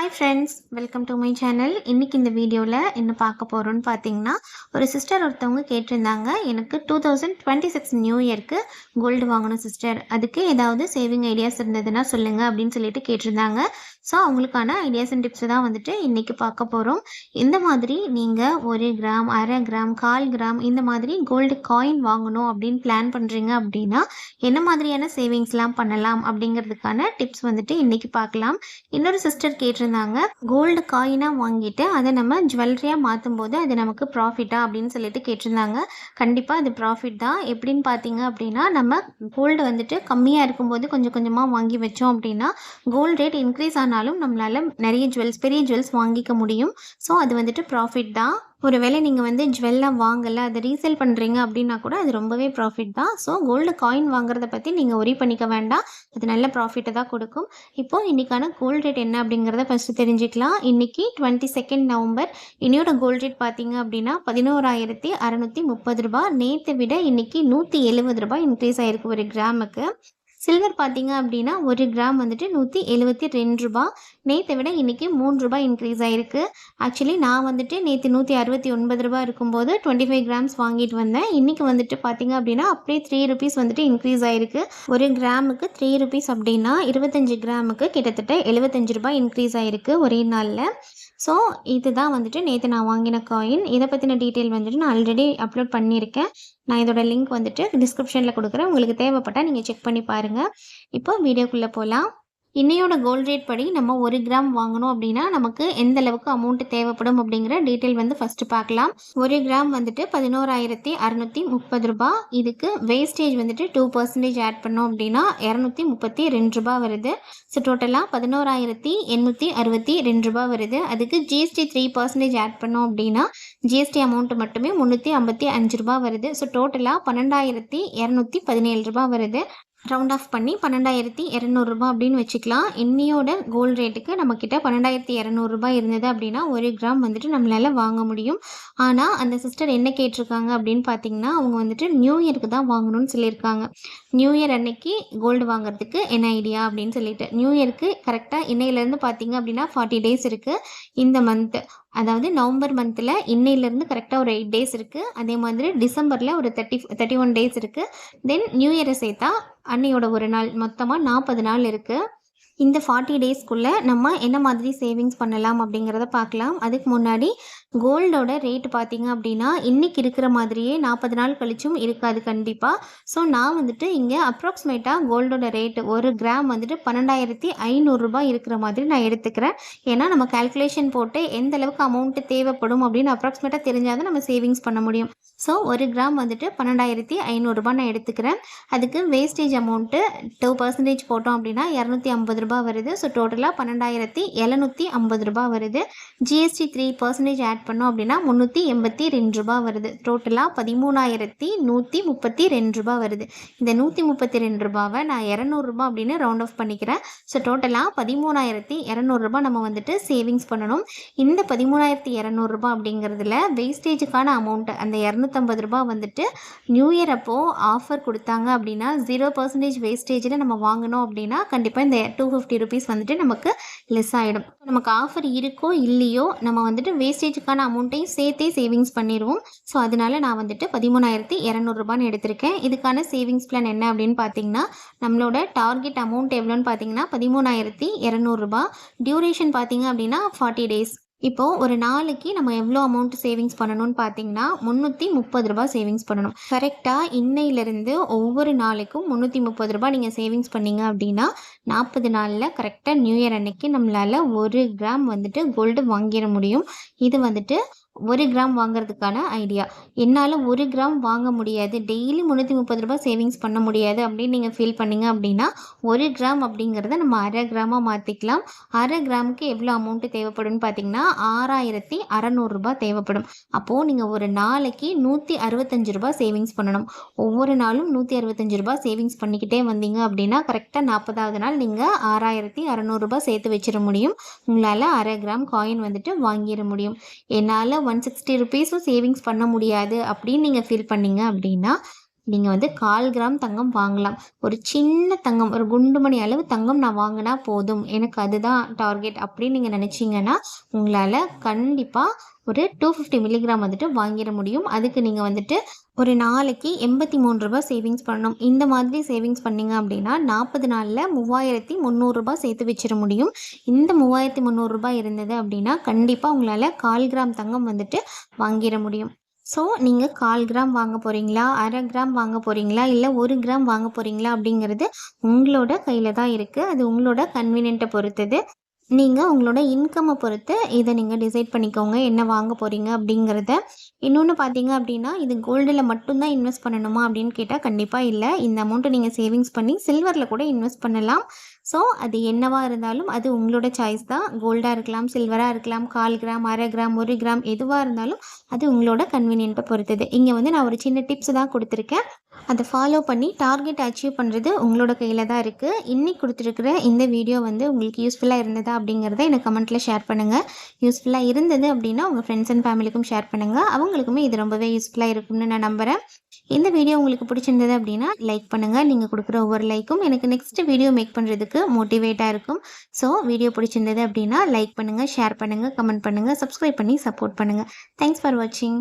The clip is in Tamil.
Hi friends, welcome to my channel. இன்றைக்கி இந்த வீடியோவில் என்ன பார்க்க போகிறோன்னு பார்த்தீங்கன்னா, ஒரு சிஸ்டர் ஒருத்தவங்க கேட்டிருந்தாங்க, எனக்கு 2026 நியூ இயர்க்கு கோல்டு வாங்கணும் சிஸ்டர், அதுக்கு ஏதாவது சேவிங் ஐடியாஸ் இருந்ததுன்னா சொல்லுங்கள் அப்படின்னு சொல்லிட்டு கேட்டிருந்தாங்க. ஸோ அவங்களுக்கான ஐடியாஸ் அண்ட் டிப்ஸ் தான் வந்துட்டு இன்றைக்கி பார்க்க போகிறோம். இந்த மாதிரி நீங்கள் 1 கிராம், அரை கிராம், 1/4 கிராம் இந்த மாதிரி கோல்டு காயின் வாங்கணும் அப்படின்னு பிளான் பண்ணுறீங்க அப்படின்னா என்ன மாதிரியான சேவிங்ஸ்லாம் பண்ணலாம் அப்படிங்கிறதுக்கான டிப்ஸ் வந்துட்டு இன்றைக்கி பார்க்கலாம். இன்னொரு சிஸ்டர் கேட்டிருந்தாங்க, கோல்டு காயினாக வாங்கிட்டு அதை நம்ம ஜுவல்லரியாக மாற்றும் போது அது நமக்கு ப்ராஃபிட்டா அப்படின்னு சொல்லிட்டு கேட்டிருந்தாங்க. கண்டிப்பாக அது ப்ராஃபிட் தான். எப்படின்னு பார்த்தீங்க அப்படின்னா, நம்ம கோல்டு வந்துட்டு கம்மியாக இருக்கும்போது கொஞ்சம் கொஞ்சமாக வாங்கி வச்சோம் அப்படின்னா கோல்டு ரேட் இன்க்ரீஸ் ஆனாலும் நம்மளால் நிறைய பெரிய ஜுவல்ஸ் வாங்கிக்க முடியும். ஸோ அது வந்துட்டு ப்ராஃபிட் தான். ஒருவேளை நீங்கள் வந்து ஜுவல்லாம் வாங்கலை, அதை ரீசேல் பண்ணுறீங்க அப்படின்னா கூட அது ரொம்பவே ப்ராஃபிட் தான். ஸோ கோல்டு காயின் வாங்குறத பற்றி நீங்கள் ஒரி பண்ணிக்க வேண்டாம், அது நல்ல ப்ராஃபிட்டை தான் கொடுக்கும். இப்போது இன்றைக்கான கோல்டு ரேட் என்ன அப்படிங்கிறத ஃபஸ்ட்டு தெரிஞ்சுக்கலாம். இன்றைக்கி 22 நவம்பர். இன்னையோட கோல்டு ரேட் பார்த்தீங்க அப்படின்னா 11,630 ரூபா. நேற்றை விட இன்றைக்கி 170 ரூபாய் இன்க்ரீஸ் ஆகிருக்கு ஒரு கிராமுக்கு. சில்வர் பார்த்தீங்க அப்படின்னா 1 கிராம் வந்துட்டு 172 ரூபா. நேற்றை விட இன்றைக்கி 3 ரூபாய் இன்க்ரீஸ் ஆகிருக்கு. ஆக்சுவலி நான் வந்துட்டு நேற்று 169 ரூபா இருக்கும்போது 25 கிராம்ஸ் வாங்கிட்டு வந்தேன். இன்றைக்கி வந்துட்டு பார்த்தீங்க அப்படின்னா அப்படியே 3 ருபீஸ் வந்துட்டு இன்க்ரீஸ் ஆகிருக்கு. ஒரு கிராமுக்கு 3 ருபீஸ் அப்படின்னா 25 கிராமுக்கு கிட்டத்தட்ட 75 ரூபாய் இன்க்ரீஸ் ஆகிருக்கு ஒரே நாளில். ஸோ இதுதான் வந்துட்டு நேற்று நான் வாங்கின காயின். இதை பற்றின டீட்டெயில் வந்துட்டு நான் ஆல்ரெடி அப்லோட் பண்ணியிருக்கேன். நான் இதோட லிங்க் வந்துட்டு டிஸ்கிரிப்ஷனில் கொடுக்குறேன், உங்களுக்கு தேவைப்பட்டால் நீங்கள் செக் பண்ணி பாருங்கள். இப்போ வீடியோக்குள்ளே போகலாம். இன்னையோட கோல்டு ரேட் படி நம்ம 1 கிராம் வாங்கணும் அப்படின்னா நமக்கு எந்த அளவுக்கு அமௌண்ட்டு தேவைப்படும் அப்படிங்கிற டீட்டெயில் வந்து ஃபஸ்ட்டு பார்க்கலாம். 1 கிராம் வந்துட்டு 11,630 ரூபா. இதுக்கு வேஸ்டேஜ் வந்துட்டு 2% ஆட் பண்ணோம் அப்படின்னா 232 ரூபா வருது. ஸோ டோட்டலாக 11,862 ரூபா வருது. அதுக்கு ஜிஎஸ்டி 3% ஆட் பண்ணோம் அப்படின்னா ஜிஎஸ்டி அமௌண்ட்டு மட்டுமே 355 ரூபா வருது. ஸோ டோட்டலாக 12,217 ரூபா வருது. ரவுண்ட் ஆஃப் பண்ணி 12,200 ரூபா அப்படின்னு வச்சுக்கலாம். இன்னையோட கோல்டு ரேட்டுக்கு நம்மக்கிட்ட 12,200 ரூபாய் இருந்தது அப்படின்னா 1 கிராம் வந்துட்டு நம்மளால் வாங்க முடியும். ஆனால் அந்த சிஸ்டர் என்ன கேட்டிருக்காங்க அப்படின்னு பார்த்தீங்கன்னா, அவங்க வந்துட்டு நியூ இயருக்கு தான் வாங்கணும்னு சொல்லியிருக்காங்க. நியூ இயர் அன்னைக்கு கோல்டு வாங்குறதுக்கு என்ன ஐடியா அப்படின்னு சொல்லிட்டு. நியூ இயருக்கு கரெக்டாக இன்னையிலேருந்து பார்த்தீங்க அப்படின்னா 40 டேஸ் இருக்குது. இந்த மந்த்து, அதாவது நவம்பர் மந்தில் இன்னையிலேருந்து கரெக்டாக ஒரு 8 டேஸ் இருக்குது. அதே மாதிரி டிசம்பரில் ஒரு 31 டேஸ் இருக்குது. தென் நியூ இயரை சேர்த்தா அன்னையோட ஒரு நாள், மொத்தமாக 40 நாள் இருக்குது. இந்த 40 டேஸ்க்குள்ளே நம்ம என்ன மாதிரி சேவிங்ஸ் பண்ணலாம் அப்படிங்கிறத பார்க்கலாம். அதுக்கு முன்னாடி கோல்டோட ரேட்டு பார்த்திங்க அப்படின்னா இன்றைக்கி இருக்கிற மாதிரியே 40 நாள் கழிச்சும் இருக்காது கண்டிப்பாக. ஸோ நான் வந்துட்டு இங்கே அப்ராக்சிமேட்டாக கோல்டோட ரேட்டு 1 கிராம் வந்துட்டு 12,500 ரூபாய் இருக்கிற மாதிரி நான் எடுத்துக்கிறேன். ஏன்னா நம்ம கால்குலேஷன் போட்டு எந்த அளவுக்கு அமௌண்ட்டு தேவைப்படும் அப்படின்னு அப்ராக்சிமேட்டாக தெரிஞ்சால் தான் நம்ம சேவிங்ஸ் பண்ண முடியும். ஸோ 1 கிராம் வந்துட்டு 12,500 ரூபாய் நான் எடுத்துக்கிறேன். அதுக்கு வேஸ்டேஜ் அமௌண்ட்டு 2% போட்டோம் அப்படின்னா 250 ரூபா வருது. ஸோ டோட்டலாக 12,750 ரூபா வருது. ஜிஎஸ்டி 3% ஆட் பண்ணோம் அப்படின்னா 382 ரூபா வருது. டோட்டலாக 13,132 ரூபா வருது. இந்த 132 ரூபாவை நான் 200 ரூபா அப்படின்னு ரவுண்ட் ஆஃப் பண்ணிக்கிறேன். ஸோ டோட்டலாக 13,200 ரூபா நம்ம வந்துட்டு சேவிங்ஸ் பண்ணணும். இந்த 13,200 ரூபா அப்படிங்கிறதுல வேஸ்டேஜுக்கான அமௌண்ட்டு அந்த 250 ரூபா வந்துட்டு நியூ இயர் அப்போது ஆஃபர் கொடுத்தாங்க அப்படின்னா 0% வேஸ்டேஜில் நம்ம வாங்கினோம் அப்படின்னா கண்டிப்பாக இந்த 250 ருபீஸ் வந்துட்டு நமக்கு லெஸ் ஆகிடும். நமக்கு ஆஃபர் இருக்கோ இல்லையோ நம்ம வந்துட்டு வேஸ்டேஜுக்கான அமௌண்ட்டையும் சேர்த்தே சேவிங்ஸ் பண்ணிடுவோம். ஸோ அதனால நான் வந்துட்டு 13,200 ரூபான்னு எடுத்திருக்கேன். இதுக்கான சேவிங்ஸ் பிளான் என்ன அப்படின்னு பார்த்தீங்கன்னா, நம்மளோட டார்கெட் அமௌண்ட் எவ்வளோன்னு பார்த்தீங்கன்னா 13,200 ரூபா. டியூரேஷன் பார்த்தீங்க அப்படின்னா 40 டேஸ். இப்போது ஒரு நாளைக்கு நம்ம எவ்வளோ அமௌண்ட் சேவிங்ஸ் பண்ணணும்னு பார்த்தீங்கன்னா 330 ரூபா சேவிங்ஸ் பண்ணணும். கரெக்டாக இன்னையிலேருந்து ஒவ்வொரு நாளைக்கும் 330 ரூபா நீங்கள் சேவிங்ஸ் பண்ணிங்க அப்படின்னா 40 நாளில் கரெக்டாக நியூ இயர் அன்னைக்கு நம்மளால் 1 கிராம் வந்துட்டு கோல்டு வாங்கிட முடியும். இது வந்துட்டு 1 கிராம் வாங்குறதுக்கான ஐடியா. என்னால் 1 கிராம் வாங்க முடியாது, டெய்லி 330 ரூபா சேவிங்ஸ் பண்ண முடியாது அப்படின்னு நீங்கள் ஃபீல் பண்ணிங்க அப்படின்னா 1 கிராம் அப்படிங்கிறத நம்ம அரை கிராமாக மாற்றிக்கலாம். அரை கிராமுக்கு எவ்வளோ அமௌண்ட்டு தேவைப்படும்னு பார்த்தீங்கன்னா 6,600 ரூபா தேவைப்படும். அப்போது நீங்கள் ஒரு நாளைக்கு 165 ரூபா சேவிங்ஸ் பண்ணணும். ஒவ்வொரு நாளும் 165 ரூபா சேவிங்ஸ் பண்ணிக்கிட்டே வந்தீங்க அப்படின்னா கரெக்டாக 40வது நாள் நீங்கள் 6,600 ரூபா சேர்த்து வச்சிட முடியும். உங்களால் அரை கிராம் காயின் வந்துட்டு வாங்கிட முடியும். என்னால் 160 ருபீஸும் சேவிங்ஸ் பண்ண முடியாது அப்படின்னு நீங்கள் ஃபீல் பண்ணீங்க அப்படின்னா நீங்கள் வந்து 1/4 கிராம் தங்கம் வாங்கலாம். ஒரு சின்ன தங்கம், ஒரு குண்டுமணி அளவு தங்கம் நான் வாங்கினா போதும், எனக்கு அதுதான் டார்கெட் அப்படின்னு நீங்கள் நினச்சிங்கன்னா, உங்களால் கண்டிப்பாக ஒரு 250 மில்லிகிராம் வந்துட்டு வாங்கிட முடியும். அதுக்கு நீங்கள் வந்துட்டு ஒரு நாளைக்கு ரூ. 83 சேவிங்ஸ் பண்ணணும். இந்த மாதிரி சேவிங்ஸ் பண்ணீங்க அப்படின்னா 40 நாளில் ரூ. 3300 சேர்த்து வச்சிட முடியும். இந்த ரூ. 3300 இருந்தது அப்படின்னா கண்டிப்பாக உங்களால் 1/4 கிராம் தங்கம் வந்துட்டு வாங்கிட முடியும். ஸோ நீங்கள் 1/4 கிராம் வாங்க போகிறீங்களா, 1/2 கிராம் வாங்க போகிறீங்களா, இல்லை 1 கிராம் வாங்க போகிறீங்களா அப்படிங்கிறது உங்களோட கையில் தான் இருக்குது. அது உங்களோட கன்வீனியன்ட்டை பொறுத்தது. நீங்கள் உங்களோட இன்கம்மை பொறுத்து இதை நீங்கள் டிசைட் பண்ணிக்கோங்க என்ன வாங்க போகிறீங்க அப்படிங்கிறத. இன்னொன்று பார்த்தீங்க அப்படின்னா, இது கோல்டில் மட்டும்தான் இன்வெஸ்ட் பண்ணணுமா அப்படின்னு கேட்டால் கண்டிப்பாக இல்லை. இந்த அமௌண்ட்டை நீங்கள் சேவிங்ஸ் பண்ணி சில்வரில் கூட இன்வெஸ்ட் பண்ணலாம். ஸோ அது என்னவா இருந்தாலும் அது உங்களோட சாய்ஸ் தான். கோல்டாக இருக்கலாம், சில்வராக இருக்கலாம், 1/4 கிராம், 1/2 கிராம், 1 கிராம் எதுவாக இருந்தாலும் அது உங்களோட கன்வீனியன்ட்டை பொறுத்தது. இங்கே வந்து நான் ஒரு சின்ன டிப்ஸ் தான் கொடுத்துருக்கேன். அதை ஃபாலோ பண்ணி டார்கெட் அச்சீவ் பண்ணுறது உங்களோட கையில் தான் இருக்குது. இன்றைக்கி கொடுத்துருக்குற இந்த வீடியோ வந்து உங்களுக்கு யூஸ்ஃபுல்லாக இருந்ததா அப்படிங்கிறத எனக்கு கமெண்ட்டில் ஷேர் பண்ணுங்கள். யூஸ்ஃபுல்லாக இருந்தது அப்படின்னா உங்கள் ஃப்ரெண்ட்ஸ் அண்ட் ஃபேமிலிக்கும் ஷேர் பண்ணுங்கள். அவங்களுக்குமே இது ரொம்பவே யூஸ்ஃபுல்லாக இருக்கும்னு நான் நம்புகிறேன். இந்த வீடியோ உங்களுக்கு பிடிச்சிருந்தது அப்படின்னா லைக் பண்ணுங்கள். நீங்கள் கொடுக்குற ஒவ்வொரு லைக்கும் எனக்கு நெக்ஸ்ட் வீடியோ மேக் பண்ணுறதுக்கு மோட்டிவேட்டாக இருக்கும். ஸோ வீடியோ பிடிச்சிருந்தது அப்படின்னா லைக் பண்ணுங்கள், ஷேர் பண்ணுங்கள், கமெண்ட் பண்ணுங்கள், சப்ஸ்கிரைப் பண்ணி சப்போர்ட் பண்ணுங்கள். தேங்க்ஸ் ஃபார் வாட்சிங்.